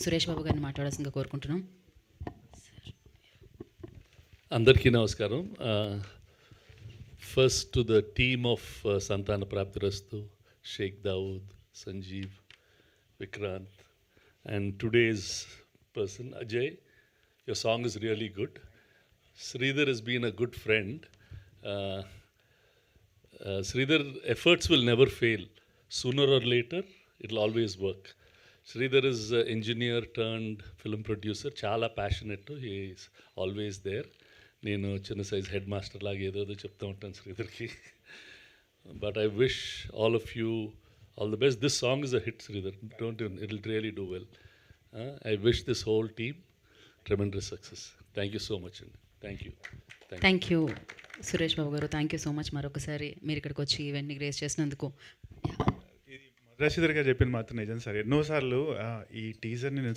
సురేష్ బాబు గారిని మాట్లాడాల్సిందిగా కోరుకుంటున్నాం. అందరికీ నమస్కారం. First to the team of Santhana Prapthirasthu, Sheikh Dawood, Sanjeev, Vikrant, and today's person Ajay, your song is really good. Sridhar has been a good friend. Sridhar efforts will never fail. Sooner or later, it'll always work. Sridhar is an engineer turned film producer. Chala passionate. He is always there. నేను చిన్న size head master లాగా ఏదో చెప్తూ ఉంటాను శ్రీధర్కి. But I wish all of you all the best. This song is a hit Sridhar. Don't it will really do well. I wish this whole team tremendous success. Thank you so much అండి. Thank you Suresh Babu garu. Thank you so much మరొకసారి మీరు ఇక్కడికి వచ్చి ఇవన్నీ grace చేసినందుకు. రషీదర్ గారు చెప్పింది మాత్రం నిజం సార్. ఎన్నోసార్లు ఈ టీజర్ని